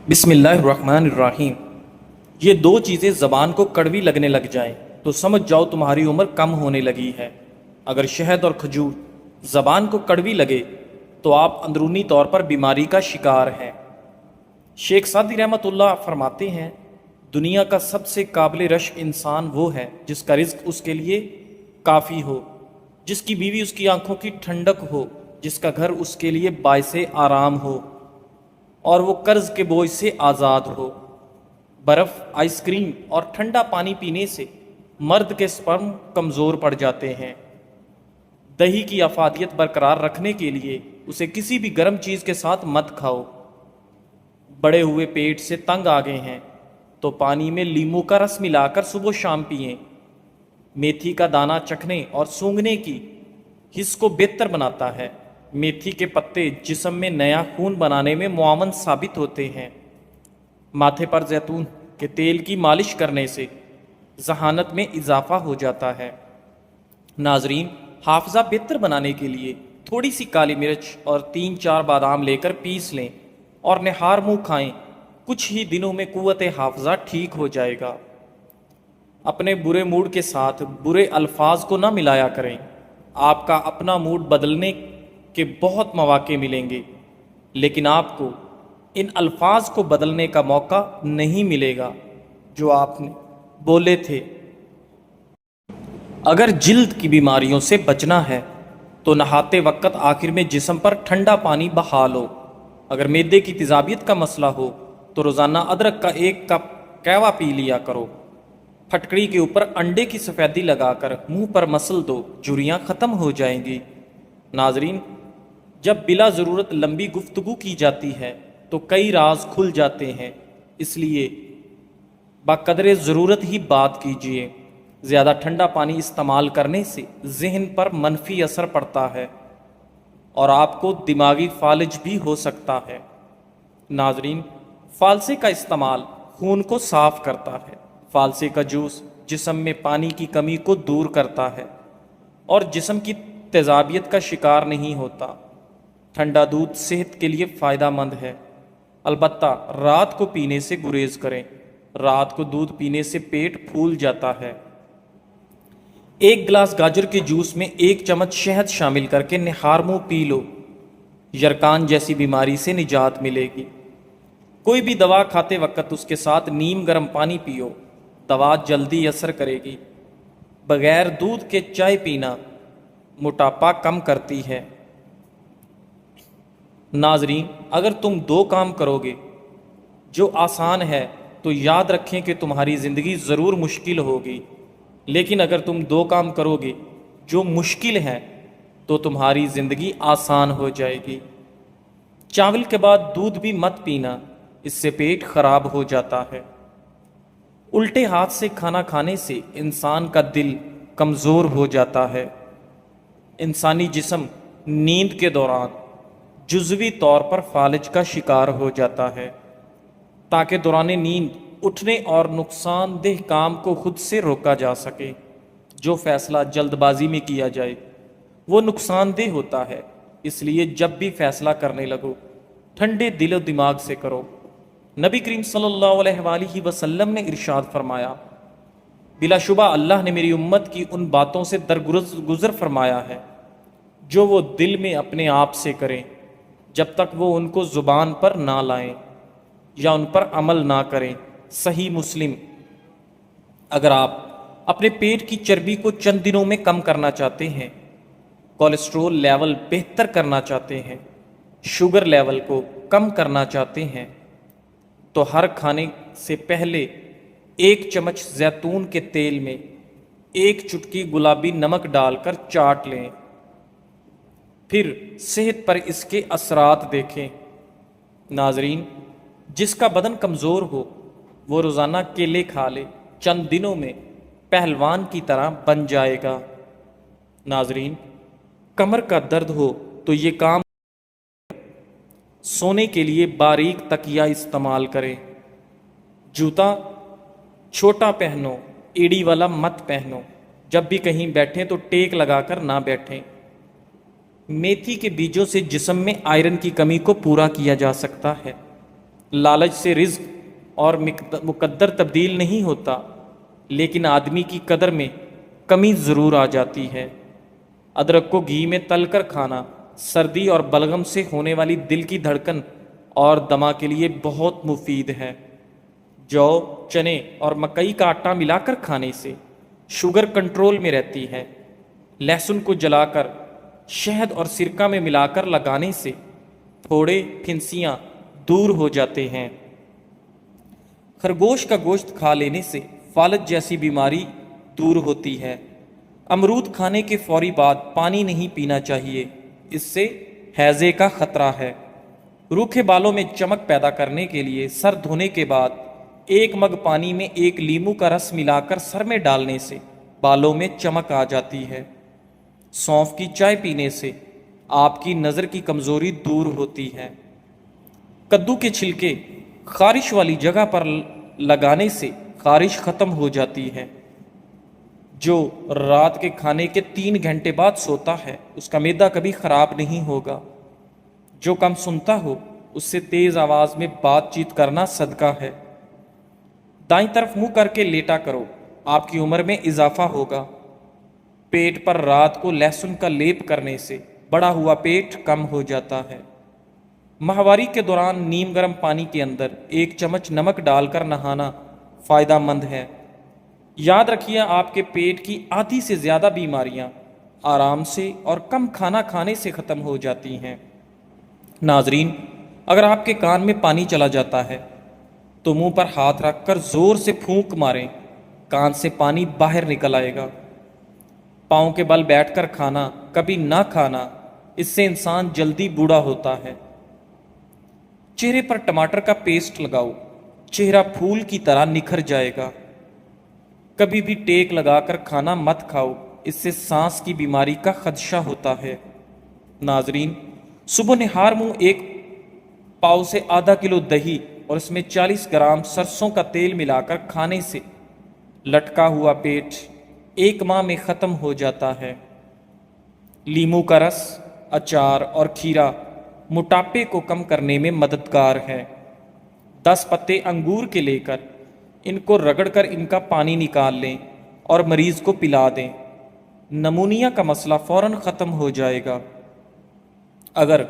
بسم اللہ الرحمن الرحیم۔ یہ دو چیزیں زبان کو کڑوی لگنے لگ جائیں تو سمجھ جاؤ تمہاری عمر کم ہونے لگی ہے۔ اگر شہد اور کھجور زبان کو کڑوی لگے تو آپ اندرونی طور پر بیماری کا شکار ہیں۔ شیخ سعدی رحمۃ اللہ فرماتے ہیں، دنیا کا سب سے قابل رشک انسان وہ ہے جس کا رزق اس کے لیے کافی ہو، جس کی بیوی اس کی آنکھوں کی ٹھنڈک ہو، جس کا گھر اس کے لیے باعث آرام ہو اور وہ قرض کے بوجھ سے آزاد ہو۔ برف، آئس کریم اور ٹھنڈا پانی پینے سے مرد کے سپرم کمزور پڑ جاتے ہیں۔ دہی کی افادیت برقرار رکھنے کے لیے اسے کسی بھی گرم چیز کے ساتھ مت کھاؤ۔ بڑے ہوئے پیٹ سے تنگ آ گئے ہیں تو پانی میں لیمو کا رس ملا کر صبح و شام پئیں۔ میتھی کا دانہ چکھنے اور سونگھنے کی حس کو بہتر بناتا ہے۔ میتھی کے پتے جسم میں نیا خون بنانے میں معاون ثابت ہوتے ہیں۔ ماتھے پر زیتون کے تیل کی مالش کرنے سے ذہانت میں اضافہ ہو جاتا ہے۔ ناظرین، حافظہ بہتر بنانے کے لیے تھوڑی سی کالی مرچ اور 3-4 بادام لے کر پیس لیں اور نہار منہ کھائیں۔ کچھ ہی دنوں میں قوت حافظہ ٹھیک ہو جائے گا۔ اپنے برے موڈ کے ساتھ برے الفاظ کو نہ ملایا کریں۔ آپ کا اپنا موڈ بدلنے کے بہت مواقع ملیں گے، لیکن آپ کو ان الفاظ کو بدلنے کا موقع نہیں ملے گا جو آپ نے بولے تھے۔ اگر جلد کی بیماریوں سے بچنا ہے تو نہاتے وقت آخر میں جسم پر ٹھنڈا پانی بہا لو۔ اگر معدے کی تیزابیت کا مسئلہ ہو تو روزانہ ادرک کا 1 کپ قہوہ پی لیا کرو۔ پھٹکڑی کے اوپر انڈے کی سفیدی لگا کر منہ پر مسل دو، جھریاں ختم ہو جائیں گی۔ ناظرین، جب بلا ضرورت لمبی گفتگو کی جاتی ہے تو کئی راز کھل جاتے ہیں، اس لیے بقدر ضرورت ہی بات کیجیے۔ زیادہ ٹھنڈا پانی استعمال کرنے سے ذہن پر منفی اثر پڑتا ہے اور آپ کو دماغی فالج بھی ہو سکتا ہے۔ ناظرین، فالسے کا استعمال خون کو صاف کرتا ہے۔ فالسے کا جوس جسم میں پانی کی کمی کو دور کرتا ہے اور جسم کی تیزابیت کا شکار نہیں ہوتا۔ ٹھنڈا دودھ صحت کے لیے فائدہ مند ہے، البتہ رات کو پینے سے گریز کریں۔ رات کو دودھ پینے سے پیٹ پھول جاتا ہے۔ 1 گلاس گاجر کے جوس میں 1 چمچ شہد شامل کر کے نہار منہ پی لو، یرکان جیسی بیماری سے نجات ملے گی۔ کوئی بھی دوا کھاتے وقت اس کے ساتھ نیم گرم پانی پیو، دوا جلدی اثر کرے گی۔ بغیر دودھ کے چائے پینا موٹاپا کم کرتی ہے۔ ناظرین، اگر تم 2 کام کرو گے جو آسان ہے تو یاد رکھیں کہ تمہاری زندگی ضرور مشکل ہوگی، لیکن اگر تم 2 کام کرو گے جو مشکل ہیں تو تمہاری زندگی آسان ہو جائے گی۔ چاول کے بعد دودھ بھی مت پینا، اس سے پیٹ خراب ہو جاتا ہے۔ الٹے ہاتھ سے کھانا کھانے سے انسان کا دل کمزور ہو جاتا ہے۔ انسانی جسم نیند کے دوران جزوی طور پر فالج کا شکار ہو جاتا ہے۔ تاکہ دوران نیند اٹھنے اور نقصان دہ کام کو خود سے روکا جا سکے، جو فیصلہ جلد بازی میں کیا جائے وہ نقصان دہ ہوتا ہے۔ اس لیے جب بھی فیصلہ کرنے لگو ٹھنڈے دل و دماغ سے کرو۔ نبی کریم صلی اللہ علیہ وآلہ وسلم نے ارشاد فرمایا، بلا شبہ اللہ نے میری امت کی ان باتوں سے درگزر فرمایا ہے جو وہ دل میں اپنے آپ سے کریں جب تک وہ ان کو زبان پر نہ لائیں یا ان پر عمل نہ کریں۔ صحیح مسلم۔ اگر آپ اپنے پیٹ کی چربی کو چند دنوں میں کم کرنا چاہتے ہیں، کولیسٹرول لیول بہتر کرنا چاہتے ہیں، شوگر لیول کو کم کرنا چاہتے ہیں، تو ہر کھانے سے پہلے 1 چمچ زیتون کے تیل میں 1 چٹکی گلابی نمک ڈال کر چاٹ لیں، پھر صحت پر اس کے اثرات دیکھیں۔ ناظرین، جس کا بدن کمزور ہو وہ روزانہ کیلے کھا لے، چند دنوں میں پہلوان کی طرح بن جائے گا۔ ناظرین، کمر کا درد ہو تو یہ کام سونے کے لیے باریک تکیہ استعمال کریں۔ جوتا چھوٹا پہنو، ایڑی والا مت پہنو۔ جب بھی کہیں بیٹھیں تو ٹیک لگا کر نہ بیٹھیں۔ میتھی کے بیجوں سے جسم میں آئرن کی کمی کو پورا کیا جا سکتا ہے۔ لالچ سے رزق اور مقدر تبدیل نہیں ہوتا، لیکن آدمی کی قدر میں کمی ضرور آ جاتی ہے۔ ادرک کو گھی میں تل کر کھانا سردی اور بلغم سے ہونے والی دل کی دھڑکن اور دمہ کے لیے بہت مفید ہے۔ جو، چنے اور مکئی کا آٹا ملا کر کھانے سے شوگر کنٹرول میں رہتی ہے۔ لہسن کو جلا کر شہد اور سرکہ میں ملا کر لگانے سے پھوڑے، پھنسیاں دور ہو جاتے ہیں۔ خرگوش کا گوشت کھا لینے سے فالج جیسی بیماری دور ہوتی ہے۔ امرود کھانے کے فوری بعد پانی نہیں پینا چاہیے، اس سے ہیضے کا خطرہ ہے۔ روکھے بالوں میں چمک پیدا کرنے کے لیے سر دھونے کے بعد 1 مگ پانی میں 1 لیمو کا رس ملا کر سر میں ڈالنے سے بالوں میں چمک آ جاتی ہے۔ سونف کی چائے پینے سے آپ کی نظر کی کمزوری دور ہوتی ہے۔ کدو کے چھلکے خارش والی جگہ پر لگانے سے خارش ختم ہو جاتی ہے۔ جو رات کے کھانے کے 3 گھنٹے بعد سوتا ہے اس کا معدہ کبھی خراب نہیں ہوگا۔ جو کم سنتا ہو اس سے تیز آواز میں بات چیت کرنا صدقہ ہے۔ دائیں طرف منہ کر کے لیٹا کرو، آپ کی عمر میں اضافہ ہوگا۔ پیٹ پر رات کو لہسن کا لیپ کرنے سے بڑا ہوا پیٹ کم ہو جاتا ہے۔ ماہواری کے دوران نیم گرم پانی کے اندر 1 چمچ نمک ڈال کر نہانا فائدہ مند ہے۔ یاد رکھیے، آپ کے پیٹ کی آدھی سے زیادہ بیماریاں آرام سے اور کم کھانا کھانے سے ختم ہو جاتی ہیں۔ ناظرین، اگر آپ کے کان میں پانی چلا جاتا ہے تو منہ پر ہاتھ رکھ کر زور سے پھونک ماریں، کان سے پانی باہر نکل آئے گا۔ پاؤں کے بل بیٹھ کر کھانا کبھی نہ کھانا، اس سے انسان جلدی بوڑھا ہوتا ہے۔ چہرے پر ٹماٹر کا پیسٹ لگاؤ، چہرہ پھول کی طرح نکھر جائے گا۔ کبھی بھی ٹیک لگا کر کھانا مت کھاؤ، اس سے سانس کی بیماری کا خدشہ ہوتا ہے۔ ناظرین، صبح نہار منہ 1 پاؤ سے ½ کلو دہی اور اس میں 40 گرام سرسوں کا تیل ملا کر کھانے سے لٹکا ہوا پیٹ 1 ماہ میں ختم ہو جاتا ہے۔ لیمو کا رس، اچار اور کھیرا موٹاپے کو کم کرنے میں مددگار ہے۔ 10 پتے انگور کے لے کر ان کو رگڑ کر ان کا پانی نکال لیں اور مریض کو پلا دیں، نمونیا کا مسئلہ فوراً ختم ہو جائے گا۔ اگر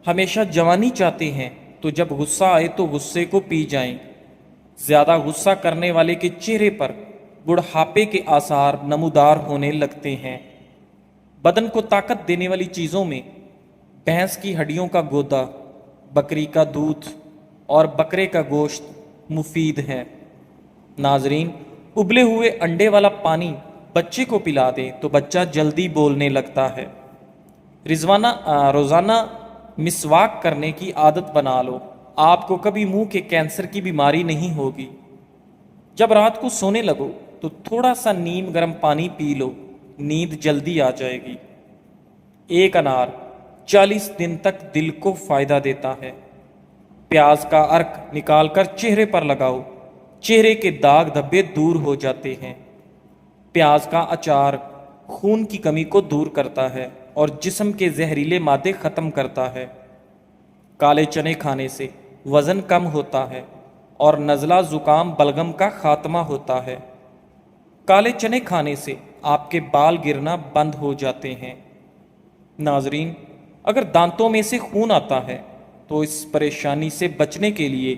ہمیشہ جوانی چاہتے ہیں تو جب غصہ آئے تو غصے کو پی جائیں۔ زیادہ غصہ کرنے والے کے چہرے پر بڑھاپے کے آثار نمودار ہونے لگتے ہیں۔ بدن کو طاقت دینے والی چیزوں میں بھینس کی ہڈیوں کا گودا، بکری کا دودھ اور بکرے کا گوشت مفید ہے۔ ناظرین، ابلے ہوئے انڈے والا پانی بچے کو پلا دیں تو بچہ جلدی بولنے لگتا ہے۔ روزانہ مسواک کرنے کی عادت بنا لو، آپ کو کبھی منہ کے کینسر کی بیماری نہیں ہوگی۔ جب رات کو سونے لگو تو تھوڑا سا نیم گرم پانی پی لو، نیند جلدی آ جائے گی۔ 1 انار 40 دن تک دل کو فائدہ دیتا ہے۔ پیاز کا عرق نکال کر چہرے پر لگاؤ، چہرے کے داغ دھبے دور ہو جاتے ہیں۔ پیاز کا اچار خون کی کمی کو دور کرتا ہے اور جسم کے زہریلے مادے ختم کرتا ہے۔ کالے چنے کھانے سے وزن کم ہوتا ہے اور نزلہ، زکام، بلغم کا خاتمہ ہوتا ہے۔ کالے چنے کھانے سے آپ کے بال گرنا بند ہو جاتے ہیں۔ ناظرین، اگر دانتوں میں سے خون آتا ہے تو اس پریشانی سے بچنے کے لیے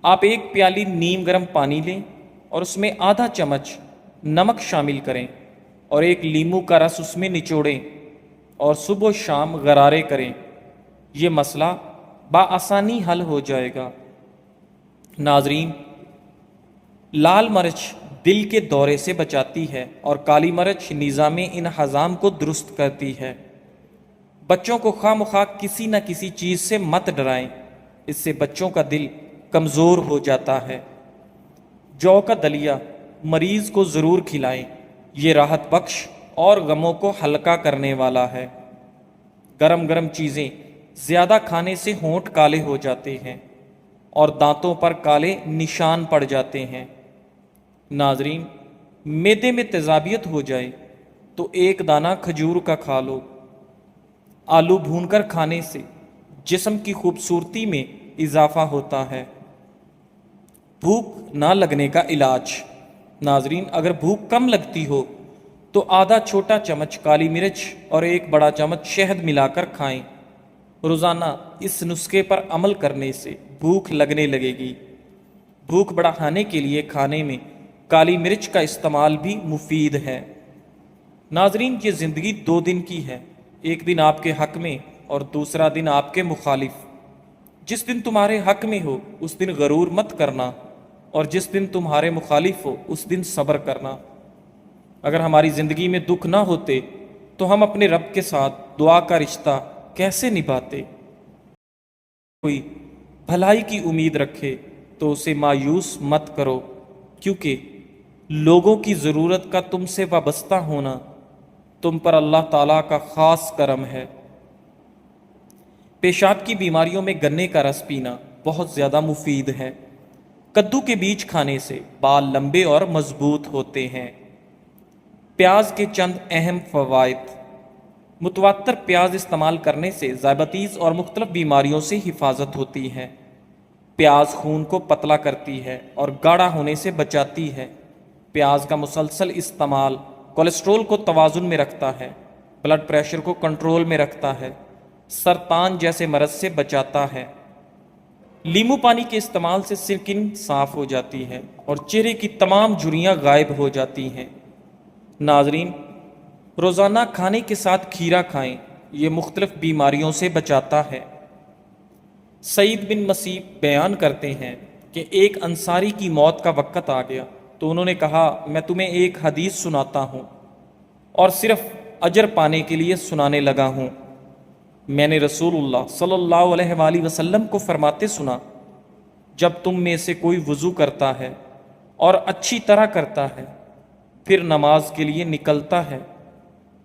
آپ 1 پیالی نیم گرم پانی لیں اور اس میں ½ چمچ نمک شامل کریں اور 1 لیمو کا رس اس میں نچوڑیں اور صبح و شام غرارے کریں۔ یہ مسئلہ بآسانی حل ہو جائے گا۔ ناظرین، لال مرچ دل کے دورے سے بچاتی ہے اور کالی مرچ نظام انہضام کو درست کرتی ہے۔ بچوں کو خواہ مخواہ کسی نہ کسی چیز سے مت ڈرائیں، اس سے بچوں کا دل کمزور ہو جاتا ہے۔ جو کا دلیا مریض کو ضرور کھلائیں، یہ راحت بخش اور غموں کو ہلکا کرنے والا ہے۔ گرم گرم چیزیں زیادہ کھانے سے ہونٹ کالے ہو جاتے ہیں اور دانتوں پر کالے نشان پڑ جاتے ہیں۔ ناظرین، معدے میں تیزابیت ہو جائے تو 1 دانہ کھجور کا کھا لو۔ آلو بھون کر کھانے سے جسم کی خوبصورتی میں اضافہ ہوتا ہے۔ بھوک نہ لگنے کا علاج۔ ناظرین، اگر بھوک کم لگتی ہو تو آدھا چھوٹا چمچ کالی مرچ اور ایک بڑا چمچ شہد ملا کر کھائیں۔ روزانہ اس نسخے پر عمل کرنے سے بھوک لگنے لگے گی۔ بھوک بڑھانے کے لیے کھانے میں کالی مرچ کا استعمال بھی مفید ہے۔ ناظرین، یہ زندگی 2 دن کی ہے، ایک دن آپ کے حق میں اور دوسرا دن آپ کے مخالف۔ جس دن تمہارے حق میں ہو اس دن غرور مت کرنا، اور جس دن تمہارے مخالف ہو اس دن صبر کرنا۔ اگر ہماری زندگی میں دکھ نہ ہوتے تو ہم اپنے رب کے ساتھ دعا کا رشتہ کیسے نبھاتے؟ کوئی بھلائی کی امید رکھے تو اسے مایوس مت کرو، کیونکہ لوگوں کی ضرورت کا تم سے وابستہ ہونا تم پر اللہ تعالیٰ کا خاص کرم ہے۔ پیشاب کی بیماریوں میں گنے کا رس پینا بہت زیادہ مفید ہے۔ کدو کے بیج کھانے سے بال لمبے اور مضبوط ہوتے ہیں۔ پیاز کے چند اہم فوائد۔ متواتر پیاز استعمال کرنے سے ذیابیطس اور مختلف بیماریوں سے حفاظت ہوتی ہے۔ پیاز خون کو پتلا کرتی ہے اور گاڑھا ہونے سے بچاتی ہے۔ پیاز کا مسلسل استعمال کولیسٹرول کو توازن میں رکھتا ہے، بلڈ پریشر کو کنٹرول میں رکھتا ہے، سرطان جیسے مرض سے بچاتا ہے۔ لیمو پانی کے استعمال سے سکن صاف ہو جاتی ہے اور چہرے کی تمام جھریاں غائب ہو جاتی ہیں۔ ناظرین، روزانہ کھانے کے ساتھ کھیرا کھائیں، یہ مختلف بیماریوں سے بچاتا ہے۔ سعید بن مسیب بیان کرتے ہیں کہ ایک انصاری کی موت کا وقت آ گیا تو انہوں نے کہا، میں تمہیں ایک حدیث سناتا ہوں اور صرف اجر پانے کے لیے سنانے لگا ہوں۔ میں نے رسول اللہ صلی اللہ علیہ وآلہ وسلم کو فرماتے سنا، جب تم میں سے کوئی وضو کرتا ہے اور اچھی طرح کرتا ہے، پھر نماز کے لیے نکلتا ہے،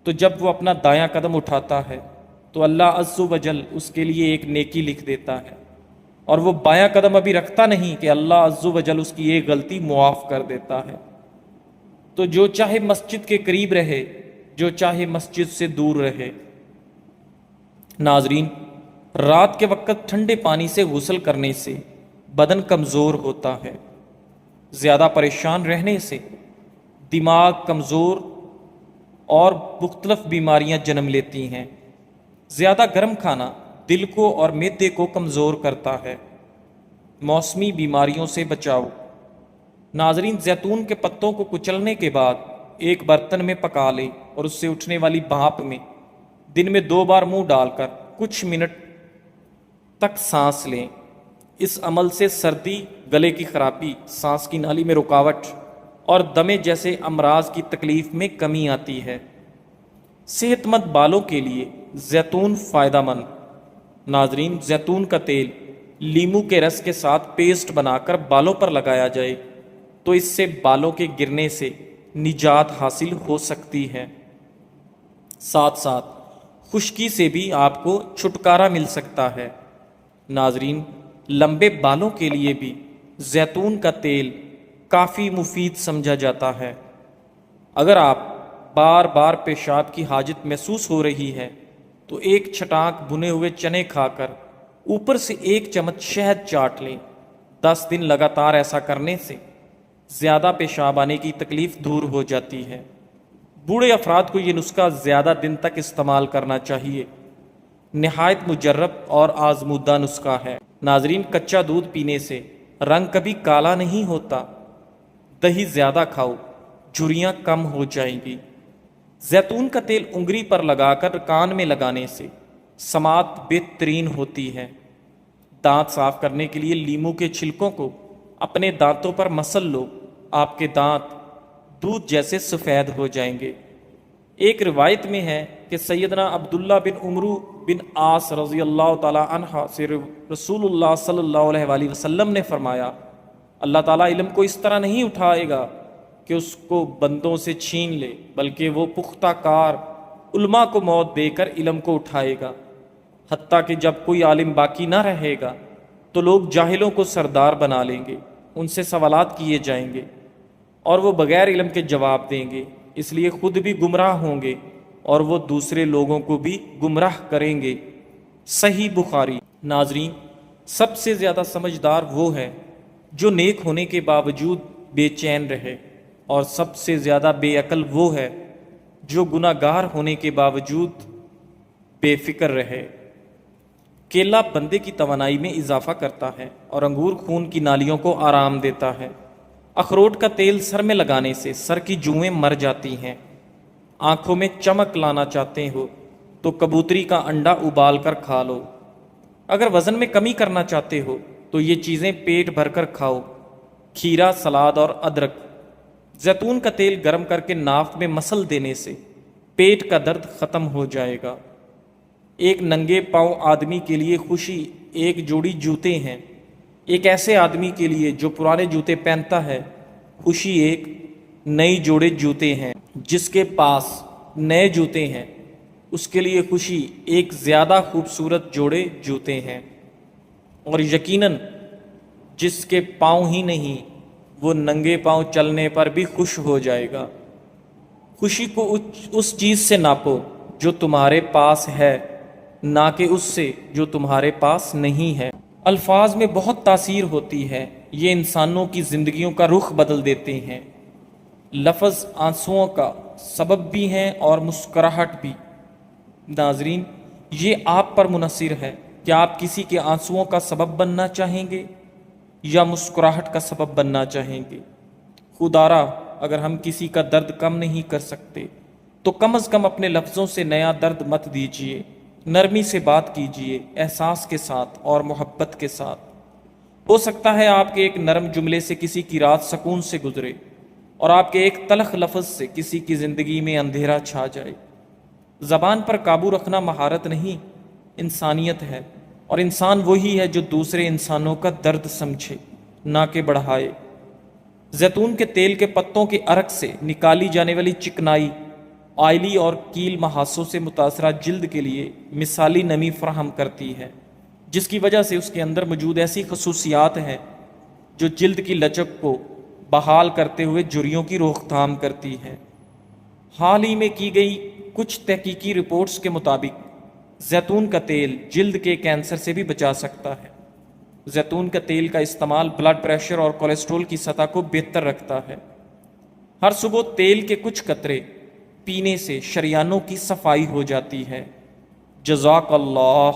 تو جب وہ اپنا دایاں قدم اٹھاتا ہے تو اللہ عز و جل اس کے لیے ایک نیکی لکھ دیتا ہے، اور وہ بایاں قدم ابھی رکھتا نہیں کہ اللہ عز و جل اس کی ایک غلطی معاف کر دیتا ہے۔ تو جو چاہے مسجد کے قریب رہے، جو چاہے مسجد سے دور رہے۔ ناظرین، رات کے وقت ٹھنڈے پانی سے غسل کرنے سے بدن کمزور ہوتا ہے۔ زیادہ پریشان رہنے سے دماغ کمزور اور مختلف بیماریاں جنم لیتی ہیں۔ زیادہ گرم کھانا دل کو اور معدے کو کمزور کرتا ہے۔ موسمی بیماریوں سے بچاؤ۔ ناظرین، زیتون کے پتوں کو کچلنے کے بعد ایک برتن میں پکا لیں اور اس سے اٹھنے والی بھاپ میں دن میں 2 بار منہ ڈال کر کچھ منٹ تک سانس لیں۔ اس عمل سے سردی، گلے کی خرابی، سانس کی نالی میں رکاوٹ اور دمے جیسے امراض کی تکلیف میں کمی آتی ہے۔ صحت مند بالوں کے لیے زیتون فائدہ مند۔ ناظرین، زیتون کا تیل لیمو کے رس کے ساتھ پیسٹ بنا کر بالوں پر لگایا جائے تو اس سے بالوں کے گرنے سے نجات حاصل ہو سکتی ہے۔ ساتھ ساتھ خشکی سے بھی آپ کو چھٹکارا مل سکتا ہے۔ ناظرین، لمبے بالوں کے لیے بھی زیتون کا تیل کافی مفید سمجھا جاتا ہے۔ اگر آپ بار بار پیشاب کی حاجت محسوس ہو رہی ہے تو ایک چھٹانک بھنے ہوئے چنے کھا کر اوپر سے 1 چمچ شہد چاٹ لیں۔ 10 دن لگاتار ایسا کرنے سے زیادہ پیشاب آنے کی تکلیف دور ہو جاتی ہے۔ بوڑھے افراد کو یہ نسخہ زیادہ دن تک استعمال کرنا چاہیے۔ نہایت مجرب اور آزمودہ نسخہ ہے۔ ناظرین، کچا دودھ پینے سے رنگ کبھی کالا نہیں ہوتا۔ دہی زیادہ کھاؤ، جھریاں کم ہو جائیں گی۔ زیتون کا تیل انگلی پر لگا کر کان میں لگانے سے سماعت بہترین ہوتی ہے۔ دانت صاف کرنے کے لیے لیمو کے چھلکوں کو اپنے دانتوں پر مسل لو، آپ کے دانت دودھ جیسے سفید ہو جائیں گے۔ ایک روایت میں ہے کہ سیدنا عبداللہ بن عمرو بن عاص رضی اللہ تعالی عنہ سے رسول اللہ صلی اللہ علیہ وآلہ وسلم نے فرمایا، اللہ تعالیٰ علم کو اس طرح نہیں اٹھائے گا کہ اس کو بندوں سے چھین لے، بلکہ وہ پختہ کار علماء کو موت دے کر علم کو اٹھائے گا، حتیٰ کہ جب کوئی عالم باقی نہ رہے گا تو لوگ جاہلوں کو سردار بنا لیں گے، ان سے سوالات کیے جائیں گے اور وہ بغیر علم کے جواب دیں گے، اس لیے خود بھی گمراہ ہوں گے اور وہ دوسرے لوگوں کو بھی گمراہ کریں گے۔ صحیح بخاری۔ ناظرین، سب سے زیادہ سمجھدار وہ ہے جو نیک ہونے کے باوجود بے چین رہے، اور سب سے زیادہ بے عقل وہ ہے جو گناہ گار ہونے کے باوجود بے فکر رہے۔ کیلا بندے کی توانائی میں اضافہ کرتا ہے اور انگور خون کی نالیوں کو آرام دیتا ہے۔ اخروٹ کا تیل سر میں لگانے سے سر کی جوئیں مر جاتی ہیں۔ آنکھوں میں چمک لانا چاہتے ہو تو کبوتری کا انڈا ابال کر کھا لو۔ اگر وزن میں کمی کرنا چاہتے ہو تو یہ چیزیں پیٹ بھر کر کھاؤ: کھیرا، سلاد اور ادرک۔ زیتون کا تیل گرم کر کے ناک میں مسل دینے سے پیٹ کا درد ختم ہو جائے گا۔ ایک ننگے پاؤں آدمی کے لیے خوشی ایک جوڑی جوتے ہیں۔ ایک ایسے آدمی کے لیے جو پرانے جوتے پہنتا ہے، خوشی ایک نئی جوڑے جوتے ہیں۔ جس کے پاس نئے جوتے ہیں، اس کے لیے خوشی ایک زیادہ خوبصورت جوڑے جوتے ہیں۔ اور یقیناً جس کے پاؤں ہی نہیں، وہ ننگے پاؤں چلنے پر بھی خوش ہو جائے گا۔ خوشی کو اس چیز سے ناپو جو تمہارے پاس ہے، نہ کہ اس سے جو تمہارے پاس نہیں ہے۔ الفاظ میں بہت تاثیر ہوتی ہے، یہ انسانوں کی زندگیوں کا رخ بدل دیتے ہیں۔ لفظ آنسوؤں کا سبب بھی ہیں اور مسکراہٹ بھی۔ ناظرین، یہ آپ پر منحصر ہے کہ آپ کسی کے آنسوؤں کا سبب بننا چاہیں گے یا مسکراہٹ کا سبب بننا چاہیں گے۔ خدارا، اگر ہم کسی کا درد کم نہیں کر سکتے تو کم از کم اپنے لفظوں سے نیا درد مت دیجیے۔ نرمی سے بات کیجیے، احساس کے ساتھ اور محبت کے ساتھ۔ ہو سکتا ہے آپ کے ایک نرم جملے سے کسی کی رات سکون سے گزرے، اور آپ کے ایک تلخ لفظ سے کسی کی زندگی میں اندھیرا چھا جائے۔ زبان پر قابو رکھنا مہارت نہیں، انسانیت ہے، اور انسان وہی ہے جو دوسرے انسانوں کا درد سمجھے، نہ کہ بڑھائے۔ زیتون کے تیل کے پتوں کے عرق سے نکالی جانے والی چکنائی آئلی اور کیل محاسوں سے متاثرہ جلد کے لیے مثالی نمی فراہم کرتی ہے، جس کی وجہ سے اس کے اندر موجود ایسی خصوصیات ہیں جو جلد کی لچک کو بحال کرتے ہوئے جھریوں کی روک تھام کرتی ہے۔ حال ہی میں کی گئی کچھ تحقیقی رپورٹس کے مطابق زیتون کا تیل جلد کے کینسر سے بھی بچا سکتا ہے۔ زیتون کا تیل کا استعمال بلڈ پریشر اور کولیسٹرول کی سطح کو بہتر رکھتا ہے۔ ہر صبح تیل کے کچھ قطرے پینے سے شریانوں کی صفائی ہو جاتی ہے۔ جزاک اللہ۔